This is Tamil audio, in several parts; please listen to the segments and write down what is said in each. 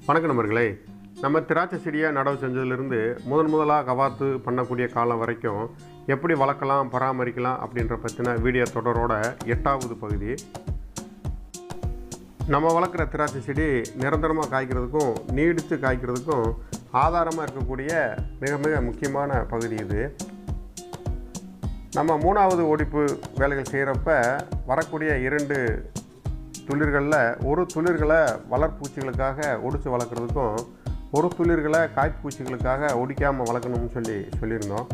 வணக்கம் நண்பர்களே. நம்ம திராட்சை செடியை நடவு செஞ்சதுலேருந்து முதலாக கவாத்து பண்ணக்கூடிய காலம் வரைக்கும் எப்படி வளர்க்கலாம், பராமரிக்கலாம் அப்படின்ற பற்றின வீடியோ தொடரோட 8வது பகுதி. நம்ம வளர்க்குற திராட்சை செடி நிரந்தரமாக காய்க்கிறதுக்கும் நீடித்து காய்க்கிறதுக்கும் ஆதாரமாக இருக்கக்கூடிய மிக மிக முக்கியமான பகுதி இது. நம்ம 3வது ஒடிப்பு வேலைகள் செய்கிறப்ப வரக்கூடிய 2 துளிர்களில் ஒரு துளிர்களை வளர்ப்பூச்சிகளுக்காக ஒடிச்சு வளர்க்குறதுக்கும் ஒரு துளிர்களை காய்ப்பூச்சிகளுக்காக ஒடிக்காமல் வளர்க்கணும்னு சொல்லியிருந்தோம்.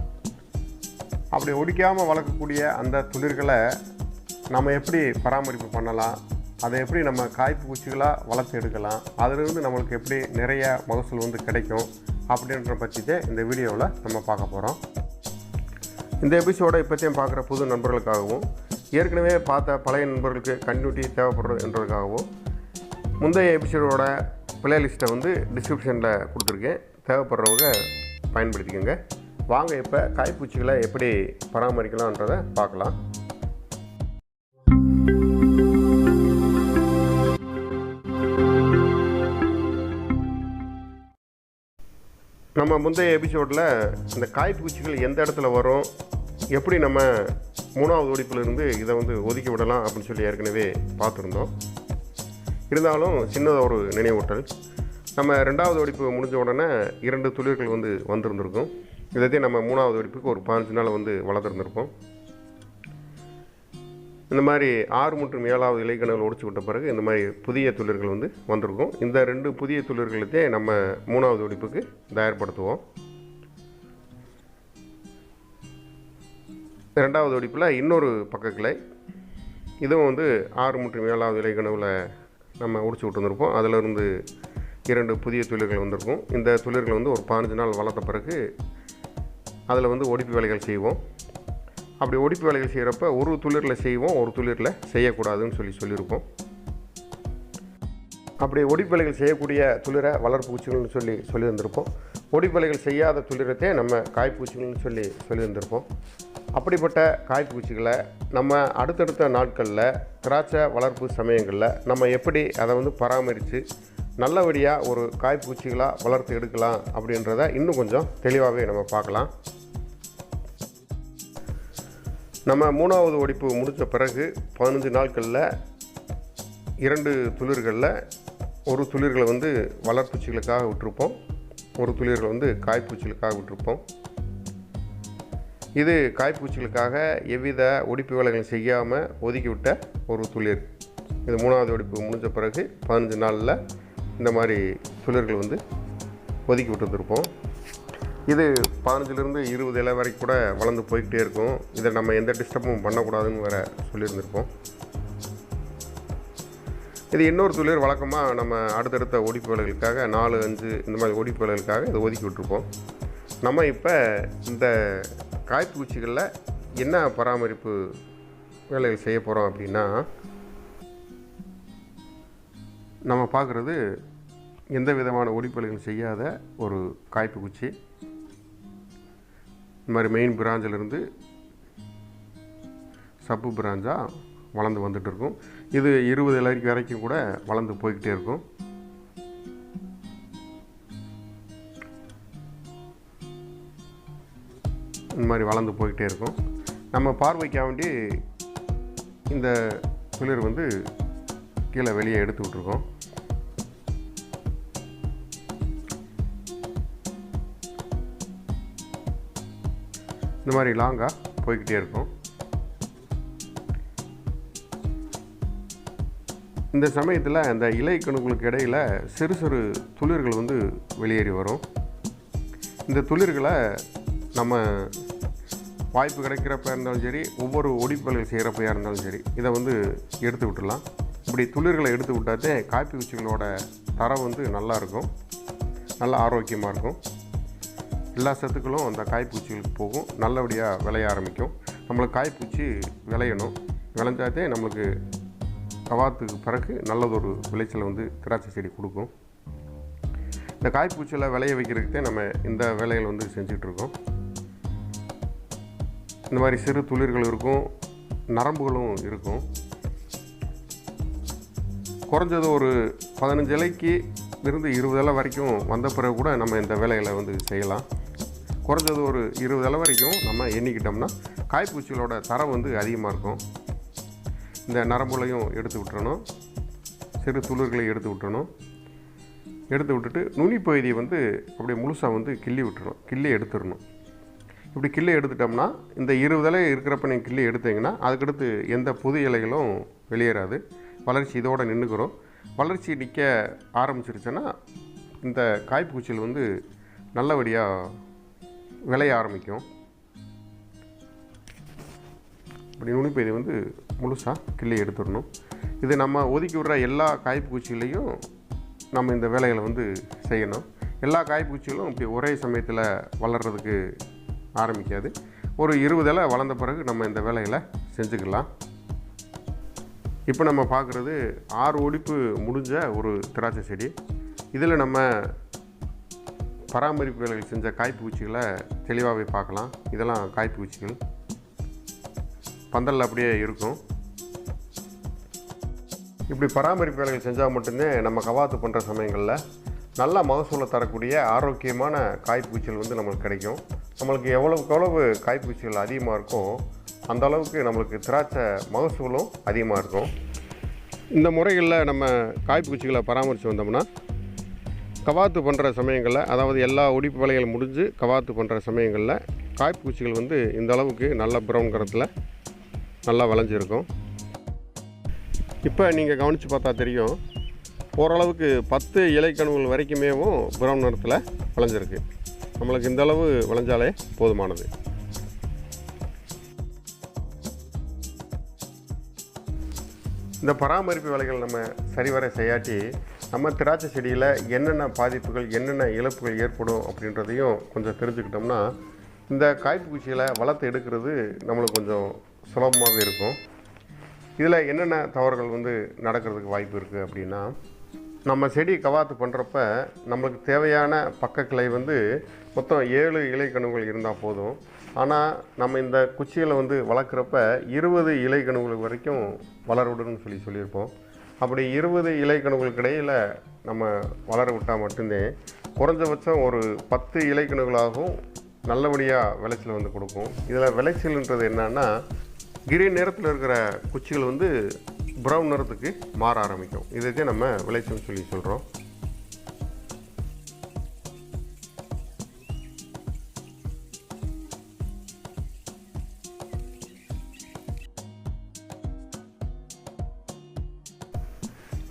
அப்படி ஒடிக்காமல் வளர்க்கக்கூடிய அந்த துளிர்களை நம்ம எப்படி பராமரிப்பு பண்ணலாம், அதை எப்படி நம்ம காய்ப்பூச்சிகளாக வளர்த்து எடுக்கலாம், அதிலிருந்து நம்மளுக்கு எப்படி நிறைய மகசூல் கிடைக்கும் அப்படின்ற பற்றி தான் இந்த வீடியோவில் நம்ம பார்க்க போகிறோம். இந்த எபிசோடை இப்போத்தையும் பார்க்குற புது நண்பர்களுக்காகவும் ஏற்கனவே பார்த்த பழைய நண்பர்களுக்கு கண்டினியூட்டி தேவைப்படுறது என்றதுக்காகவும் முந்தைய எபிசோடோட பிளேலிஸ்ட்டை டிஸ்கிரிப்ஷனில் கொடுத்துருக்கேன். தேவைப்படுறவங்க பயன்படுத்திக்கோங்க. வாங்க இப்போ காய்ப்பூச்சிகளை எப்படி பராமரிக்கலாம்ன்றதை பார்க்கலாம். நம்ம முந்தைய எபிசோடில் இந்த காய்ப்பூச்சிகள் எந்த இடத்துல வரும், எப்படி நம்ம 3வது ஒடிப்பிலிருந்து இதை ஒதுக்கி விடலாம் அப்படின்னு சொல்லி ஏற்கனவே பார்த்துருந்தோம். இருந்தாலும் சின்னதாக ஒரு நினைவூட்டல். நம்ம 2வது ஒடிப்பு முடிஞ்ச உடனே 2 துளிர்கள் வந்திருந்திருக்கும். இதைத்தையும் நம்ம 3வது ஒடிப்புக்கு ஒரு 15 நாள் வளர்த்துருந்துருப்போம். இந்த மாதிரி 6 மற்றும் 7வது இலைக்கணுகள் ஒடிச்சு விட்ட பிறகு இந்த மாதிரி புதிய துளிர்கள் வந்திருக்கும். இந்த 2 புதிய துளிர்களைத்தே நம்ம 3வது ஒடிப்புக்கு தயார்படுத்துவோம். 2வது ஒடிப்பில் இன்னொரு பக்க கிளை, இதுவும் 6 மற்றும் 7வது இலைக்கணுவில் நம்ம ஒடிச்சு விட்டுருந்துருப்போம். அதிலிருந்து 2 புதிய துளிர்கள் வந்திருக்கும். இந்த துளிர்கள் ஒரு 15 நாள் வளர்த்த பிறகு அதில் ஒடிப்பு வேலைகள் செய்வோம். அப்படி ஒடிப்பு வேலைகள் செய்கிறப்ப ஒரு துளிரில் செய்வோம், ஒரு துளிரில் செய்யக்கூடாதுன்னு சொல்லியிருப்போம். அப்படி ஒடிப்பு வேலைகள் செய்யக்கூடிய துளிரை வளர்ப்பூச்சிகள்னு சொல்லியிருந்திருப்போம். ஒடிப்பு வேலைகள் செய்யாத துளிரத்தையே நம்ம காய்ப்பூச்சிகள்னு சொல்லியிருந்திருப்போம். அப்படிப்பட்ட காய்ப்பூச்சிகளை நம்ம அடுத்தடுத்த நாட்களில் திராட்சை வளர்ப்பு சமயங்களில் நம்ம எப்படி அதை பராமரித்து நல்லபடியாக ஒரு காய்ப்பூச்சிகளாக வளர்த்து எடுக்கலாம் அப்படின்றத இன்னும் கொஞ்சம் தெளிவாகவே நம்ம பார்க்கலாம். நம்ம 3வது ஒடிப்பு முடித்த பிறகு 15 நாட்களில் 2 துளிர்களில் ஒரு துளிர்களை வளர்ப்பூச்சிகளுக்காக விட்டுருப்போம், ஒரு துளிர்களை காய்ப்பூச்சிகளுக்காக விட்டுருப்போம். இது காய்ப்பூச்சிகளுக்காக எவ்வித ஒடிப்பு வேலைகளும் செய்யாமல் ஒதுக்கி விட்ட ஒரு துளிர். இது 3வது ஒடிப்பு முடிஞ்ச பிறகு 15 நாளில் இந்த மாதிரி துளிர்கள் ஒதுக்கி விட்டுருந்துருப்போம். இது 15லேருந்து 20 இலை வரைக்கும் கூட வளர்ந்து போய்கிட்டே இருக்கும். இதை நம்ம எந்த டிஸ்டர்பும் பண்ணக்கூடாதுன்னு வேறு சொல்லியிருந்திருப்போம். இது இன்னொரு துளிர் வழக்கமாக நம்ம அடுத்தடுத்த ஒடிப்பு வேலைகளுக்காக 4, 5 இந்த மாதிரி ஒடிப்பு வேலைகளுக்காக இதை ஒதுக்கி விட்டுருப்போம். நம்ம இப்போ இந்த காய்ப்பூச்சிகளில் என்ன பராமரிப்பு வேலைகள் செய்ய போகிறோம் அப்படின்னா, நம்ம பார்க்குறது எந்த விதமான ஒடிப்பு வேலைகள் செய்யாத ஒரு காய்ப்பூச்சி. இந்த மாதிரி மெயின் பிராஞ்சிலிருந்து சப்பு பிராஞ்சாக வளர்ந்து வந்துட்டு இருக்கும். இது 20 இலை வரைக்கும் கூட வளர்ந்து போய்கிட்டே இருக்கும். இந்த மாதிரி வளர்ந்து போய்கிட்டே இருக்கும். நம்ம பார்வைக்காக வேண்டி இந்த துளிர் கீழே வெளியே எடுத்து விட்ருக்கோம். இந்த மாதிரி லாங்காக போய்கிட்டே இருக்கும். இந்த சமயத்தில் அந்த இலை கணுக்களுக்கு இடையில் சிறு சிறு துளிர்கள் வெளியேறி வரும். இந்த துளிர்களை நம்ம வாய்ப்பு கிடைக்கிறப்ப இருந்தாலும் சரி, ஒவ்வொரு ஒடிப்புகள் செய்கிறப்பையாக இருந்தாலும் சரி, இதை எடுத்து விட்டுடலாம். இப்படி துளிர்களை எடுத்து விட்டாதே காய்ப்பூச்சிகளோட தரம் நல்லாயிருக்கும், நல்ல ஆரோக்கியமாக இருக்கும். எல்லா சத்துக்களும் அந்த காய்ப்பூச்சிகளுக்கு போகும், நல்லபடியாக விளைய ஆரம்பிக்கும். நம்மளுக்கு காய்ப்பூச்சி விளையணும், விளைஞ்சாதே நம்மளுக்கு கவாத்துக்கு பிறகு நல்லதொரு விளைச்சலை திராட்சை செடி கொடுக்கும். இந்த காய்ப்பூச்சியில் விளைய வைக்கிறதுக்கே நம்ம இந்த வேலைகள் செஞ்சிட்ருக்கோம். இந்த மாதிரி சிறு துளிர்கள் இருக்கும், நரம்புகளும் இருக்கும். குறைஞ்சது ஒரு 15 இலைக்கு இருந்து 20 இலை வரைக்கும் வந்த பிறகு கூட நம்ம இந்த வேலைகளை வந்து செய்யலாம். குறைஞ்சது ஒரு 20 இலை வரைக்கும் நம்ம எண்ணிக்கிட்டோம்னா காய்ப்பூச்சிகளோட தரம் வந்து அதிகமாக இருக்கும். இந்த நரம்புலையும் எடுத்து விட்டுறணும், சிறு துளிர்களையும் எடுத்து விட்டுறணும். எடுத்து விட்டுட்டு நுனி பகுதியை வந்து அப்படியே முழுசாக வந்து கிள்ளி எடுத்துடணும். இப்படி கிள்ளி எடுத்துட்டோம்னா இந்த 20 இலை இருக்கிறப்ப நீங்கள் கிள்ளி எடுத்தீங்கன்னா அதுக்கடுத்து எந்த புது இலைகளும் வெளியேறாது. வளர்ச்சி இதோடு நின்றுக்கிறோம். வளர்ச்சி நிற்க ஆரம்பிச்சிருச்சுன்னா இந்த காய்ப்பூச்சிகள் வந்து நல்லபடியாக விளைய ஆரம்பிக்கும். இப்படி நுனிப்பகுதி வந்து முழுசாக கிள்ளி எடுத்துடணும். இது நம்ம ஒதுக்கி விடுற எல்லா காய்ப்பூச்சிகளையும் நம்ம இந்த வேலைகளை வந்து செய்யணும். எல்லா காய்ப்பூச்சிகளும் இப்படி ஒரே சமயத்தில் வளர்கிறதுக்கு ஆரம்பிக்காது. ஒரு 20 இலை வளர்ந்த பிறகு நம்ம இந்த வேலைகளை செஞ்சுக்கலாம். இப்போ நம்ம பார்க்குறது 6 ஒடிப்பு முடிஞ்ச ஒரு திராட்சை செடி. இதில் நம்ம பராமரிப்பு வேலைகள் செஞ்ச காய்ப்பூச்சிகளை தெளிவாகவே பார்க்கலாம். இதெல்லாம் காய்ப்பூச்சிகள் பந்தலில் அப்படியே இருக்கும். இப்படி பராமரிப்பு வேலைகள் செஞ்சால் மட்டும்தான் நம்ம கவாத்து பண்ணுற சமயங்களில் நல்ல மகசூலை தரக்கூடிய ஆரோக்கியமான காய்ப்பூச்சிகள் வந்து நம்மளுக்கு கிடைக்கும். நம்மளுக்கு எவ்வளவு காய்ப்பூச்சிகள் அதிகமாக இருக்கும் அந்த அளவுக்கு நம்மளுக்கு திராட்சை மகசூலும் அதிகமாக இருக்கும். இந்த முறைகளில் நம்ம காய்ப்பூச்சிகளை பராமரித்து வந்தோம்னா கவாத்து பண்ணுற சமயங்களில், அதாவது எல்லா ஒடிப்பு வேலைகள் முடிஞ்சு கவாத்து பண்ணுற சமயங்களில் காய்ப்பூச்சிகள் வந்து இந்த அளவுக்கு நல்ல ப்ரௌன் கரத்தில் நல்லா விளைஞ்சிருக்கும். இப்போ நீங்கள் கவனித்து பார்த்தா தெரியும், ஓரளவுக்கு 10 இலைக்கணுகள் வரைக்குமேவும் ப்ரௌன் நிறத்தில் விளைஞ்சிருக்கு. நம்மளுக்கு இந்த அளவு விளைஞ்சாலே போதுமானது. இந்த பராமரிப்பு வேலைகள் நம்ம சரிவர செய்யாட்டி நம்ம திராட்சை செடியில் என்னென்ன பாதிப்புகள், என்னென்ன இழப்புகள் ஏற்படும் அப்படின்றதையும் கொஞ்சம் தெரிஞ்சுக்கிட்டோம்னா இந்த காய்ப்பூச்சிகளை வளர்த்து எடுக்கிறது நம்மளுக்கு கொஞ்சம் சுலபமாகவே இருக்கும். இதில் என்னென்ன தவறுகள் வந்து நடக்கிறதுக்கு வாய்ப்பு இருக்குது அப்படின்னா, நம்ம செடி கவாத்து பண்ணுறப்ப நம்மளுக்கு தேவையான பக்கக்கிளை வந்து மொத்தம் 7 இலைக்கணுகள் இருந்தால் போதும். ஆனால் நம்ம இந்த குச்சிகளை வந்து வளர்க்குறப்ப 20 இலைக்கணுகள் வரைக்கும் வளரவிடணும்னு சொல்லியிருப்போம். அப்படி 20 இலைக்கணுகளுக்கு இடையில் நம்ம வளர விட்டால் மட்டும்தான் குறைஞ்சபட்சம் ஒரு 10 இலைக்கணுகளாகவும் நல்லபடியாக விளைச்சல் வந்து கொடுக்கும். இதில் விளைச்சல்ன்றது என்னன்னா, கிரீன் நிறத்தில் இருக்கிற குச்சிகள் வந்து ப்ரௌன் நிறத்துக்கு மாற ஆரம்பிக்கும். இதுக்கே நம்ம விளைச்சல்னு சொல்கிறோம்.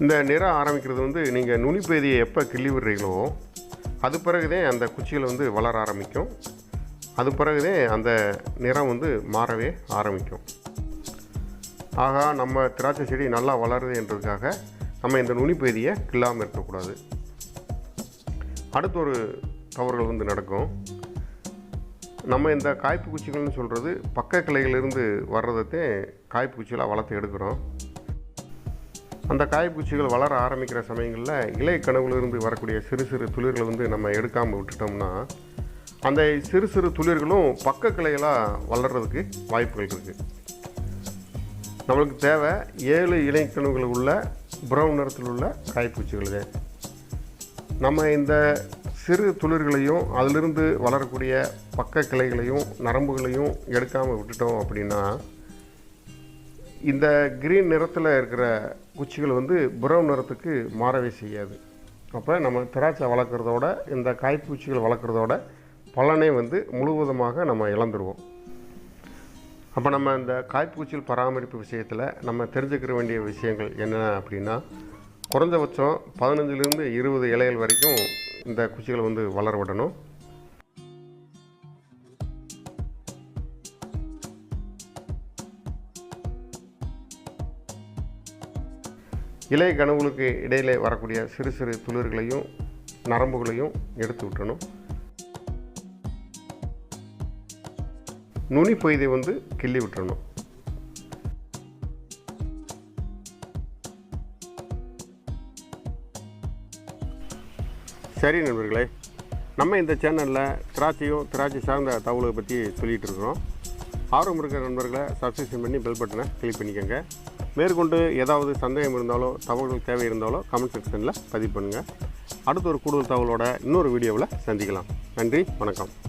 இந்த நிறம் ஆரம்பிக்கிறது வந்து நீங்கள் நுனிப்பகுதியை எப்போ கிள்ளி விடுறீங்களோ அது பிறகுதான் அந்த குச்சிகள் வந்து வளர ஆரம்பிக்கும். அது பிறகுதான் அந்த நிறம் வந்து மாறவே ஆரம்பிக்கும். ஆகா, நம்ம திராட்சை செடி நல்லா வளருது என்றதுக்காக நம்ம இந்த நுனிப்பகுதியை கிள்ளாமல் இருக்கக்கூடாது. அடுத்த ஒரு தவறுகள் வந்து நடக்கும். நம்ம இந்த காய்ப்பு குச்சிகள்னு சொல்கிறது பக்க கிளைகளிலிருந்து வர்றதைத்தான் காய்ப்பு குச்சிகளாக வளர்த்து எடுக்கிறோம். அந்த காய்ப்பூச்சிகள் வளர ஆரம்பிக்கிற சமயங்களில் இலை கனவுலிருந்து வரக்கூடிய சிறு சிறு துளிர்களை வந்து நம்ம எடுக்காமல் விட்டுட்டோம்னா அந்த சிறு சிறு துளிர்களும் பக்க கிளைகளாக வளர்கிறதுக்கு வாய்ப்புகள் இருக்குது. நம்மளுக்கு தேவை 7 இலைக்கணுகள் உள்ள ப்ரௌன் நிறத்தில் உள்ள காய்ப்பூச்சிகள் தான். நம்ம இந்த சிறு துளிர்களையும் அதிலிருந்து வளரக்கூடிய பக்க கிளைகளையும் நரம்புகளையும் எடுக்காமல் விட்டுட்டோம் அப்படின்னா இந்த கிரீன் நிறத்தில் இருக்கிற குச்சிகள் வந்து ப்ரௌன் நிறத்துக்கு மாறவே செய்யாது. அப்போ நம்ம திராட்சை வளர்க்குறதோட இந்த காய்ப்பூச்சிகள் வளர்க்குறதோட பலனை வந்து முழுவதுமாக நம்ம இழந்துருவோம். அப்போ நம்ம இந்த காய்ப்பூச்சிகள் பராமரிப்பு விஷயத்தில் நம்ம தெரிஞ்சுக்கிற வேண்டிய விஷயங்கள் என்னென்ன அப்படின்னா, குறைஞ்சபட்சம் 15லிருந்து 20 இலைகள் வரைக்கும் இந்த குச்சிகளை வந்து வளர விடணும். இலை கனவுகளுக்கு இடையிலே வரக்கூடிய சிறு சிறு துளிர்களையும் நரம்புகளையும் எடுத்து விட்டணும். நுனி பகுதியை வந்து கிள்ளி விட்டுறணும். சரி நண்பர்களே, நம்ம இந்த சேனலில் திராட்சை சார்ந்த தகவலை பற்றி சொல்லிகிட்டு இருக்கிறோம். ஆர்வம் இருக்கிற நண்பர்களை சப்ஸ்கிரிப்ஷன் பண்ணி பெல் பட்டனை கிளிக் பண்ணிக்கோங்க. மேற்கொண்டு ஏதாவது சந்தேகம் இருந்தாலோ தகவல்கள் தேவை இருந்தாலோ கமெண்ட் செக்ஷனில் பதிவு பண்ணுங்கள். அடுத்த ஒரு கூடுதல் தகவலோட இன்னொரு வீடியோவில் சந்திக்கலாம். நன்றி, வணக்கம்.